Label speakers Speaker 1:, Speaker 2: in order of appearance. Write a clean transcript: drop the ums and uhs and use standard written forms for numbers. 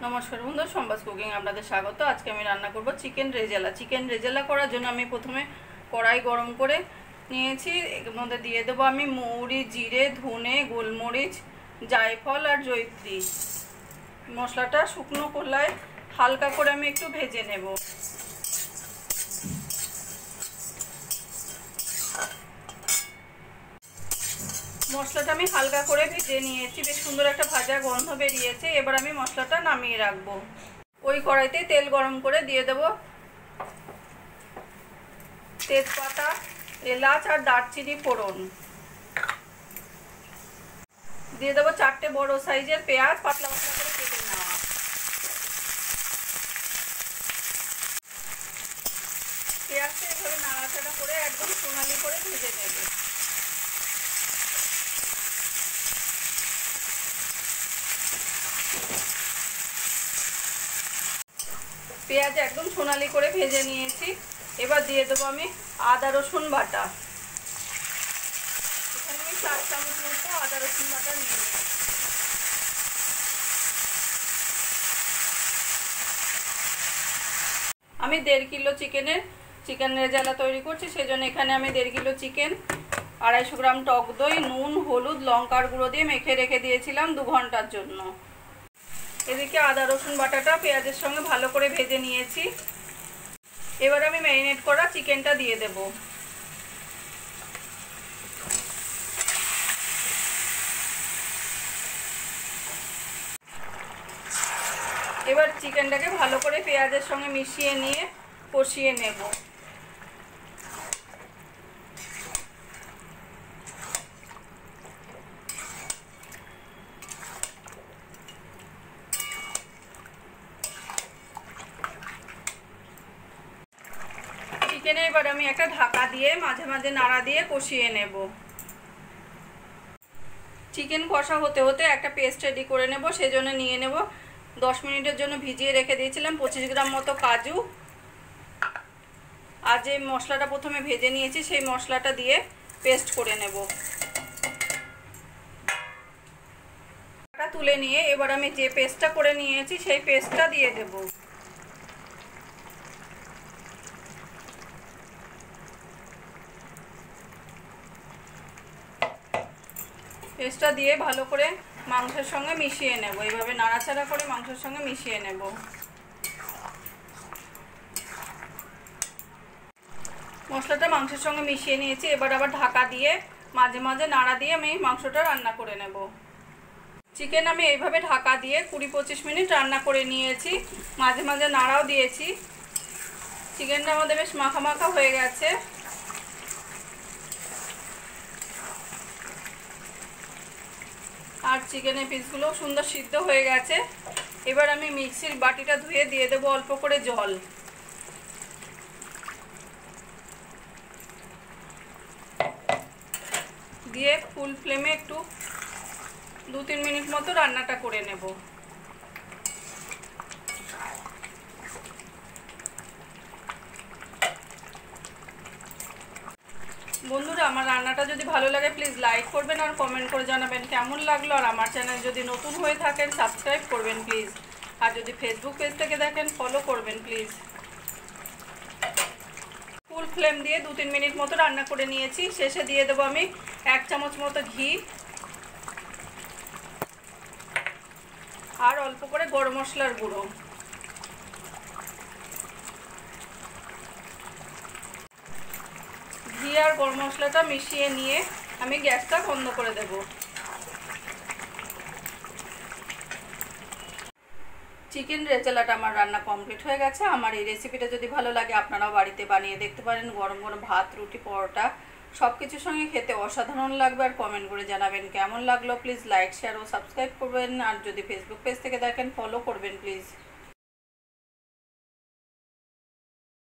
Speaker 1: নমস্কার বন্ধু, সম্বাস কুকিং আপনাদের স্বাগত। আজকে আমি রান্না করব চিকেন রেজালা। চিকেন রেজালা করার জন্য আমি প্রথমে কড়াই গরম করে নিয়েছি। এর মধ্যে দিয়ে দেবো আমি মৌরি, জিরে, ধনে, গোলমরিচ, জায়ফল আর জয়িত্রী। মশলাটা শুকনো কড়ায় হালকা করে আমি একটু ভেজে নেব। মশলাটা আমি হালকা করে ভেজে নিয়েছি, বেশ সুন্দর একটা ভাজা গন্ধ বেরিয়েছে। এবার আমি মশলাটা নামিয়ে রাখবো। ওই কড়াইতে তেল গরম করে দিয়ে দেব তেজপাতা, এলাচ আর দারচিনি ফোড়ন। দিয়ে দেবো 4টে বড় সাইজের পেঁয়াজ, পাতলা পাতলা করে কেটে নেওয়া। পেঁয়াজটা এভাবে নাড়াচাড়া করে একদম সোনালি করে ভেজে নেবে। পেঁয়াজ একদম সোনালি করে ভেজে নিয়েছি। এবার দিয়ে দেবো আমি আদা রসুন বাটা। এখানে আমি 4 চামচ মতো আদা রসুন বাটা নিয়ে নিই। আমি 1.5 কিলো চিকেন রেজালা তৈরি করছি, সেই জন্য এখানে আমি 1.5 কিলো চিকেন, 250 গ্রাম টক দই, নুন, হলুদ, লঙ্কার গুঁড়ো দিয়ে মেখে রেখে দিয়েছিলাম 2 ঘন্টার জন্য। এদিকে আদা রসুন বাটাটা পেঁয়াজের সঙ্গে ভালো করে ভেজে নিয়েছি। এবার আমি ম্যারিনেট করা চিকেনটা দিয়ে দেব। এবার চিকেনটাকে ভালো করে পেঁয়াজের সঙ্গে মিশিয়ে নিয়ে কষিয়ে নেব। চিকেনে এবার আমি একটা ঢাকা দিয়ে মাঝে মাঝে নাড়া দিয়ে কষিয়ে নেব। চিকেন কষা হতে হতে একটা পেস্ট রেডি করে নেব। সেজন্য নিয়ে নেব 10 মিনিটের জন্য ভিজিয়ে রেখে দিয়েছিলাম 25 গ্রাম মতো কাজু। আর যে মশলাটা প্রথমে ভেজে নিয়েছি সেই মশলাটা দিয়ে পেস্ট করে নেব। তুলে নিয়ে এবার আমি যে পেস্টটা করে নিয়েছি সেই পেস্টটা দিয়ে দেব। পেস্টটা দিয়ে ভালো করে মাংসের সঙ্গে মিশিয়ে নেব। এইভাবে নাড়াচাড়া করে মাংসের সঙ্গে মিশিয়ে নেব। মশলাটা মাংসের সঙ্গে মিশিয়ে নিয়েছি। এবার আবার ঢাকা দিয়ে মাঝে মাঝে নাড়া দিয়ে আমি মাংসটা রান্না করে নেব। চিকেন আমি এইভাবে ঢাকা দিয়ে 20-25 মিনিট রান্না করে নিয়েছি। মাঝে মাঝে নাড়াও দিয়েছি। চিকেনটা আমাদের বেশ মাখা মাখা হয়ে গেছে। আর চিকেনের পিসগুলো সুন্দর সিদ্ধ হয়ে গেছে। এবার আমি মিক্সির বাটিটা ধুয়ে দিয়ে দেবো অল্প করে জল। দিয়ে ফুল ফ্লেমে একটু 2-3 মিনিট মতো রান্নাটা করে নেব। বন্ধুরা, আমার রান্নাটা যদি ভালো লাগে প্লিজ লাইক করবেন আর কমেন্ট করে জানাবেন কেমন লাগলো। আর আমার চ্যানেল যদি নতুন হয়ে থাকেন সাবস্ক্রাইব করবেন প্লিজ। আর যদি ফেসবুক পেজ থেকে দেখেন ফলো করবেন প্লিজ। ফুল ফ্লেম দিয়ে 2-3 মিনিট মতো রান্না করে নিয়েছি। শেষে দিয়ে দেবো আমি 1 চামচ মতো ঘি আর অল্প করে গরম মশলার গুঁড়ো। ঘি আর গরম মশলাটা মিশিয়ে নিয়ে আমি গ্যাসটা বন্ধ করে দেব। চিকেন রেজালাটা আমার রান্না কমপ্লিট হয়ে গেছে। আমার এই রেসিপিটা যদি ভালো লাগে আপনারাও বাড়িতে বানিয়ে দেখতে পারেন। গরম গরম ভাত, রুটি, পরোটা সব কিছুর সঙ্গে খেতে অসাধারণ লাগবে। আর কমেন্ট করে জানাবেন কেমন লাগলো। প্লিজ লাইক, শেয়ার ও সাবস্ক্রাইব করবেন। আর যদি ফেসবুক পেজ থেকে দেখেন ফলো করবেন প্লিজ।